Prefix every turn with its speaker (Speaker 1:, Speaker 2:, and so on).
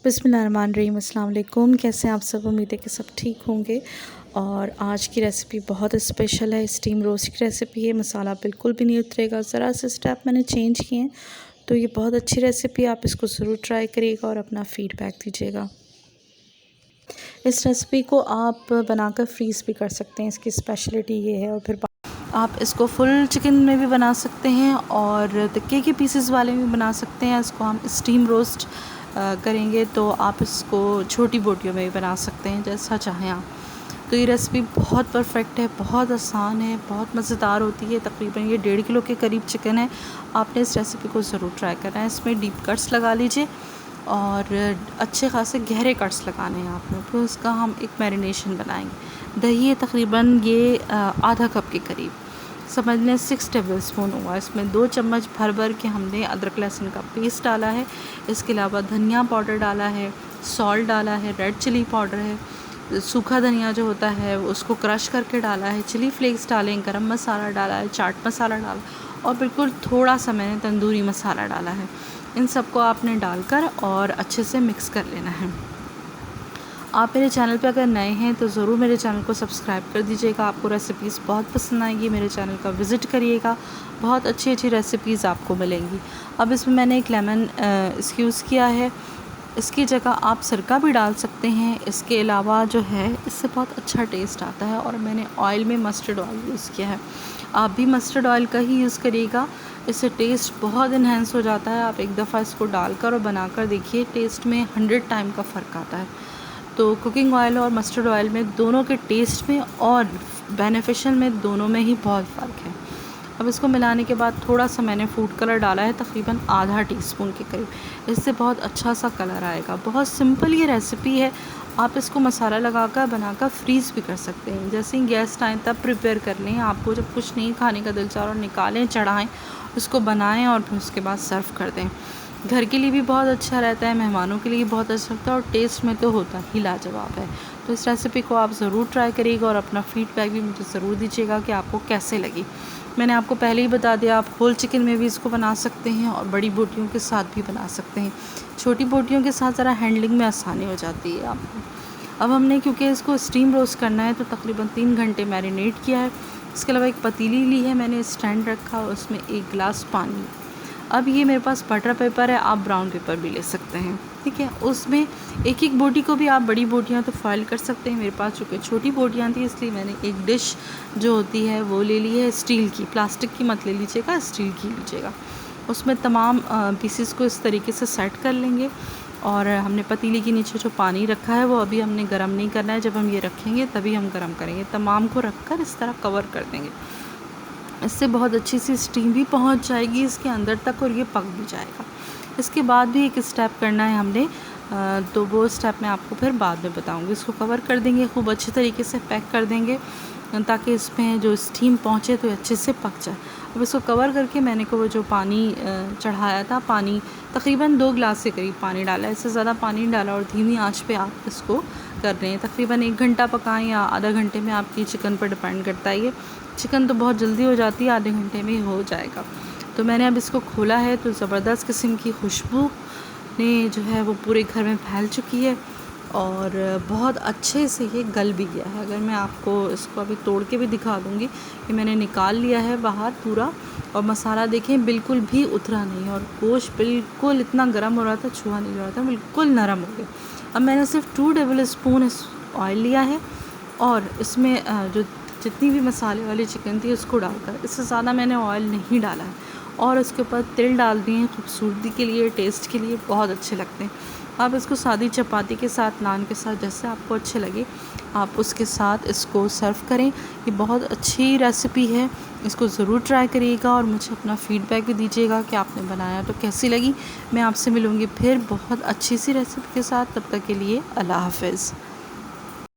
Speaker 1: बिस्मिल्लाहिर्रहमानिर्रहीम, अस्सलाम वालेकुम। कैसे हैं आप सब? उम्मीद है कि सब ठीक होंगे। और आज की रेसिपी बहुत स्पेशल है। स्टीम रोस्ट की रेसिपी है। मसाला बिल्कुल भी नहीं उतरेगा, ज़रा से स्टेप मैंने चेंज किए हैं। तो ये बहुत अच्छी रेसिपी है, आप इसको ज़रूर ट्राई करिएगा और अपना फ़ीडबैक दीजिएगा। इस रेसिपी को आप बनाकर फ्रीज़ भी कर सकते हैं, इसकी स्पेशलिटी ये है। और फिर आप इसको फुल चिकन में भी बना सकते हैं और टिक्के के पीसेस वाले में भी बना सकते हैं। इसको हम स्टीम रोस्ट करेंगे तो आप इसको छोटी बोटियों में भी बना सकते हैं, जैसा चाहें आप। तो ये रेसिपी बहुत परफेक्ट है, बहुत आसान है, बहुत मज़ेदार होती है। तकरीबन ये 1.5 किलो के करीब चिकन है। आपने इस रेसिपी को ज़रूर ट्राई करना है। इसमें डीप कट्स लगा लीजिए और अच्छे खासे गहरे कट्स लगाने हैं आपने। फिर उसका हम एक मैरिनेशन बनाएंगे। दही है तकरीबन ये आधा कप के करीब, समझ लें 6 टेबलस्पून हुआ। इसमें 2 चम्मच भर के हमने अदरक लहसुन का पेस्ट डाला है। इसके अलावा धनिया पाउडर डाला है, सॉल्ट डाला है, रेड चिली पाउडर है, सूखा धनिया जो होता है उसको क्रश करके डाला है, चिली फ्लेक्स डाले, गरम मसाला डाला है, चाट मसाला डाला और बिल्कुल थोड़ा सा मैंने तंदूरी मसाला डाला है। इन सबको आपने डालकर और अच्छे से मिक्स कर लेना है। आप मेरे चैनल पे अगर नए हैं तो ज़रूर मेरे चैनल को सब्सक्राइब कर दीजिएगा। आपको रेसिपीज़ बहुत पसंद आएंगी, मेरे चैनल का विज़िट करिएगा, बहुत अच्छी अच्छी रेसिपीज़ आपको मिलेंगी। अब इसमें मैंने एक लेमन यूज़ किया है, इसकी जगह आप सिरका भी डाल सकते हैं। इसके अलावा जो है इससे बहुत अच्छा टेस्ट आता है। और मैंने ऑयल में मस्टर्ड ऑयल यूज़ किया है, आप भी मस्टर्ड ऑयल का ही यूज़ करिएगा, इससे टेस्ट बहुत इन्हेंस हो जाता है। आप एक दफ़ा इसको डालकर और बनाकर देखिए, टेस्ट में 100 टाइम का फ़र्क आता है। तो कुकिंग ऑयल और मस्टर्ड ऑयल में दोनों के टेस्ट में और बेनिफिशियल में दोनों में ही बहुत फ़र्क है। अब इसको मिलाने के बाद थोड़ा सा मैंने फूड कलर डाला है, तकरीबन आधा टीस्पून के करीब। इससे बहुत अच्छा सा कलर आएगा। बहुत सिंपल ये रेसिपी है। आप इसको मसाला लगाकर बनाकर फ्रीज़ भी कर सकते हैं। जैसे ही गेस्ट आएँ तब प्रिपेयर कर लें। आपको जब कुछ नहीं खाने का दिल चाह और निकालें, चढ़ाएँ, उसको बनाएं और फिर उसके बाद सर्व कर दें। घर के लिए भी बहुत अच्छा रहता है, मेहमानों के लिए भी बहुत अच्छा लगता है और टेस्ट में तो होता ही लाजवाब है। तो इस रेसिपी को आप ज़रूर ट्राई करिएगा और अपना फ़ीडबैक भी मुझे ज़रूर दीजिएगा कि आपको कैसे लगी। मैंने आपको पहले ही बता दिया, आप होल चिकन में भी इसको बना सकते हैं और बड़ी बोटियों के साथ भी बना सकते हैं। छोटी बोटियों के साथ ज़रा हैंडलिंग में आसानी हो जाती है आपको। अब हमने क्योंकि इसको स्टीम रोस्ट करना है तो तकरीबन 3 घंटे मैरिनेट किया है। इसके अलावा एक पतीली ली है, मैंने स्टैंड रखा और उसमें 1 गिलास पानी। अब ये मेरे पास बटर पेपर है, आप ब्राउन पेपर भी ले सकते हैं, ठीक है। उसमें एक एक बोटी को भी आप बड़ी बोटियां तो फॉइल कर सकते हैं। मेरे पास चूँकि छोटी बोटियां थी इसलिए मैंने एक डिश जो होती है वो ले ली है, स्टील की, प्लास्टिक की मत ले लीजिएगा, स्टील की लीजिएगा। उसमें तमाम पीसेस को इस तरीके से सेट कर लेंगे। और हमने पतीली के नीचे जो पानी रखा है वो अभी हमने गर्म नहीं करना है, जब हम ये रखेंगे तभी हम गर्म करेंगे। तमाम को रख कर इस तरह कवर कर देंगे। इससे बहुत अच्छी सी स्टीम भी पहुंच जाएगी इसके अंदर तक और ये पक भी जाएगा। इसके बाद भी एक स्टेप करना है हमने, तो वो स्टेप मैं आपको फिर बाद में बताऊंगी। इसको कवर कर देंगे, खूब अच्छे तरीके से पैक कर देंगे ताकि इसमें जो स्टीम पहुंचे तो अच्छे से पक जाए। अब इसको कवर करके मैंने को वो जो पानी चढ़ाया था, पानी तकरीबन 2 गिलास के करीब पानी डाला है, इससे ज़्यादा पानी नहीं डाला। और धीमी आंच पे आप इसको कर रहे हैं। तकरीबन 1 घंटा पकाएं या आधा घंटे में, आपकी चिकन पर डिपेंड करता है। ये चिकन तो बहुत जल्दी हो जाती है, आधे घंटे में ही हो जाएगा। तो मैंने अब इसको खोला है तो ज़बरदस्त किस्म की खुशबू ने जो है वो पूरे घर में फैल चुकी है और बहुत अच्छे से ये गल भी गया है। अगर मैं आपको इसको अभी तोड़ के भी दिखा दूँगी कि मैंने निकाल लिया है बाहर पूरा, और मसाला देखें बिल्कुल भी उतरा नहीं और गोश्त बिल्कुल इतना गर्म हो रहा था, छुआ नहीं रहा था, बिल्कुल नरम हो गया। अब मैंने सिर्फ 2 टेबल स्पून ऑयल लिया है और इसमें जो जितनी भी मसाले वाली चिकन थी उसको डालकर, इससे ज़्यादा मैंने ऑयल नहीं डाला है। और उसके ऊपर तिल डाल दिए हैं खूबसूरती के लिए, टेस्ट के लिए बहुत अच्छे लगते हैं। आप इसको सादी चपाती के साथ, नान के साथ, जैसे आपको अच्छे लगे आप उसके साथ इसको सर्व करें। ये बहुत अच्छी रेसिपी है, इसको ज़रूर ट्राई करिएगा और मुझे अपना फ़ीडबैक भी दीजिएगा कि आपने बनाया तो कैसी लगी। मैं आपसे मिलूँगी फिर बहुत अच्छी सी रेसिपी के साथ, तब तक के लिए अल्लाह हाफ़िज़।